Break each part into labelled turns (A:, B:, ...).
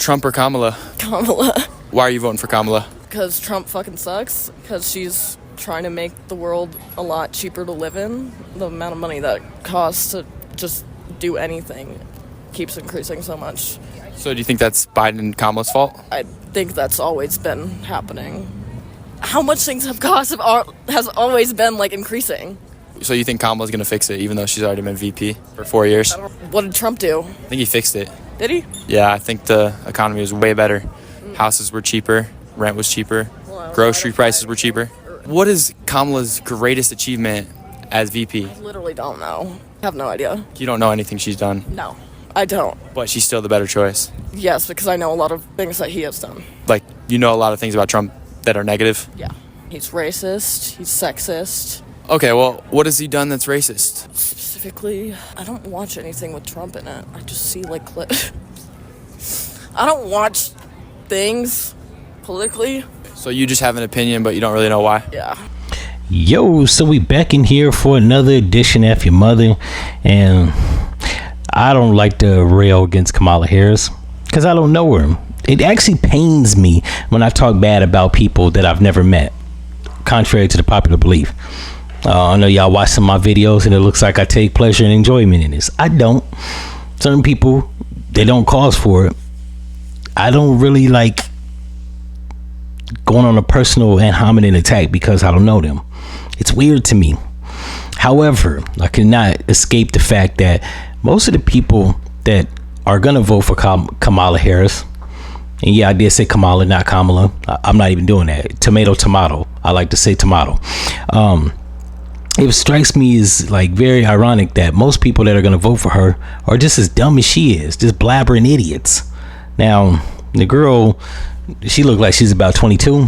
A: Trump or Kamala?
B: Kamala.
A: Why are you voting for Kamala?
B: Because Trump fucking sucks. Because she's trying to make the world a lot cheaper to live in. The amount of money that costs to just do anything keeps increasing so much.
A: So do you think that's Biden and Kamala's fault?
B: I think that's always been happening. How much things have cost has always been, like, increasing.
A: So you think Kamala's going to fix it, even though she's already been VP for 4 years?
B: What did Trump do?
A: I think he fixed it.
B: Did he?
A: Yeah, I think the economy was way better. Houses were cheaper, rent was cheaper, grocery prices were cheaper. What is Kamala's greatest achievement as VP?
B: I literally don't know. I have no idea.
A: You don't know anything she's done,
B: No, I don't.
A: but she's still the better choice.
B: Yes, because I know a lot of things that he has done.
A: Like, you know a lot of things about Trump that are negative.
B: Yeah. He's racist. He's sexist.
A: Okay, well, what has he done that's racist?
B: Specifically, I don't watch anything with Trump in it. I just see, like, clips. I don't watch things politically.
A: So you just have an opinion, but you don't really know why?
B: Yeah.
C: Yo, so we back in here for another edition of F-ya-Motha, and I don't like to rail against Kamala Harris because I don't know her. It actually pains me when I talk bad about people that I've never met, contrary to the popular belief. I know y'all watch some of my videos and it looks like I take pleasure and enjoyment in this. I don't. Certain people, they don't cause for it. I don't really like going on a personal and hominin attack because I don't know them. It's weird to me. However, I cannot escape the fact that most of the people that are going to vote for Kamala Harris, and yeah, I did say Kamala, not Kamala. I'm not even doing that. Tomato. I like to say tomato. It strikes me as like very ironic that most people that are going to vote for her are just as dumb as she is, just blabbering idiots. Now, the girl, she looked like she's about 22,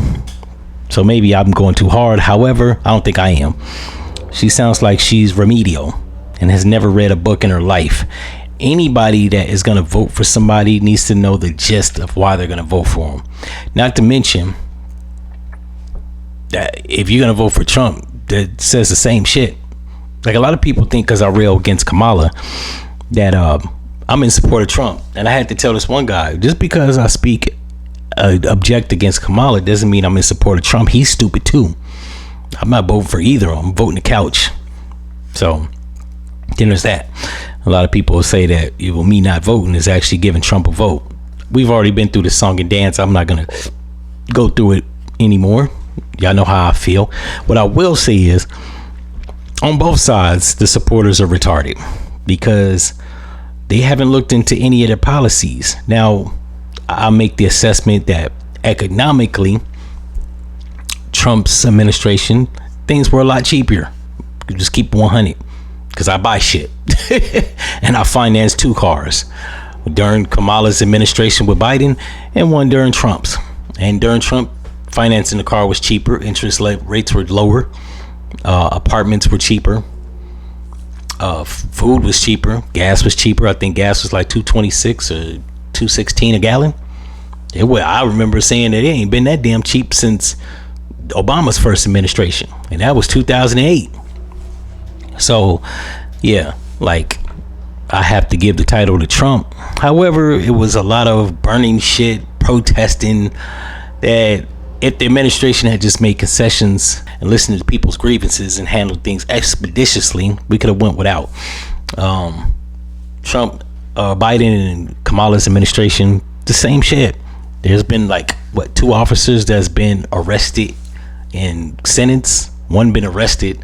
C: so maybe I'm going too hard. However, I don't think I am. She sounds like she's remedial and has never read a book in her life. Anybody that is going to vote for somebody needs to know the gist of why they're going to vote for them. Not to mention that if you're going to vote for Trump, that says the same shit. Like, a lot of people think because I rail against Kamala that I'm in support of Trump. And I had to tell this one guy, just because I speak object against Kamala doesn't mean I'm in support of Trump. He's stupid too. I'm not voting for either. I'm voting the couch. So then there's that. A lot of people will say that me not voting is actually giving Trump a vote. We've already been through the song and dance. I'm not going to go through it anymore. Y'all know how I feel. What I will say is, on both sides, the supporters are retarded because they haven't looked into any of their policies. Now, I make the assessment that economically, Trump's administration, things were a lot cheaper. Just keep 100 because I buy shit and I finance 2 cars during Kamala's administration with Biden and one during Trump's. And during Trump, financing the car was cheaper, interest rates were lower, apartments were cheaper, food was cheaper, gas was cheaper. I think gas was like $2.26 or $2.16 a gallon. I remember saying that it ain't been that damn cheap since Obama's first administration, and that was 2008. So yeah, like, I have to give the title to Trump. However, it was a lot of burning shit, protesting, that if the administration had just made concessions and listened to people's grievances and handled things expeditiously, we could have went without. Trump, Biden and Kamala's administration, the same shit. There's been 2 officers that's been arrested and sentenced. One been arrested.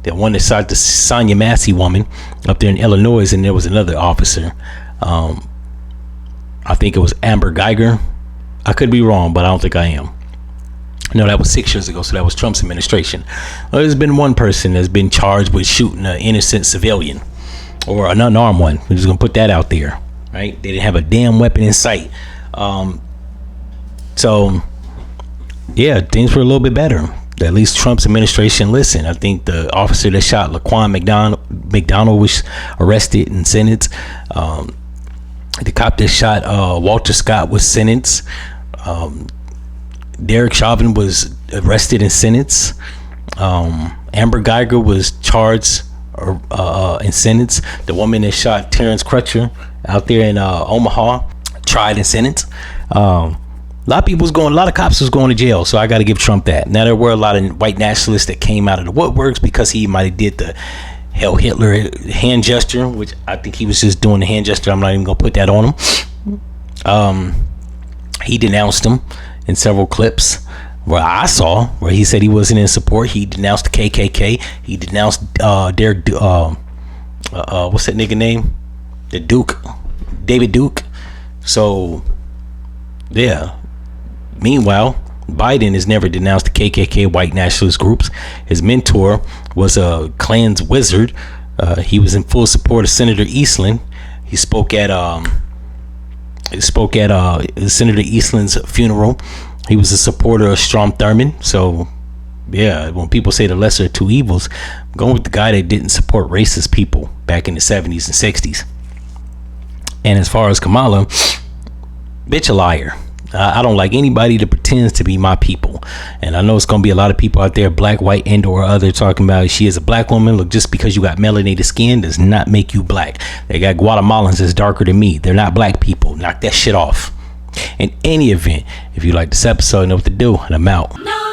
C: The one that shot the Sonia Massey woman up there in Illinois, and there was another officer. I think it was Amber Geiger. I could be wrong, but I don't think I am. No, that was 6 years ago, so that was Trump's administration. Well, there's been one person that's been charged with shooting an innocent civilian, or an unarmed one. We're just gonna put that out there, right? They didn't have a damn weapon in sight. So yeah, things were a little bit better. At least Trump's administration listened. I think the officer that shot Laquan McDonald was arrested and sentenced. The cop that shot Walter Scott was sentenced. Derek Chauvin was arrested and sentenced. Amber Geiger was charged and sentenced. The woman that shot Terrence Crutcher out there in Omaha, tried and sentenced. A lot of cops was going to jail, so I got to give Trump that. Now, there were a lot of white nationalists that came out of the woodworks because he might have did the Hail Hitler hand gesture, which I think he was just doing the hand gesture. I'm not even gonna put that on him. He denounced him in several clips where I saw where he said he wasn't in support. He denounced the KKK. He denounced what's that nigga name? The Duke, David Duke. So yeah. Meanwhile, Biden has never denounced the KKK white nationalist groups. His mentor was a Klan's wizard. He was in full support of Senator Eastland. He spoke at Senator Eastland's funeral. He was a supporter of Strom Thurmond. So, yeah, when people say the lesser of two evils, I'm going with the guy that didn't support racist people back in the 70s and 60s. And as far as Kamala, bitch a liar. I don't like anybody that pretends to be my people. And I know it's going to be a lot of people out there, black, white, and or other, talking about she is a black woman. Look, just because you got melanated skin does not make you black. They got Guatemalans that's darker than me. They're not black people. Knock that shit off. In any event, if you like this episode, you know what to do, and I'm out. No.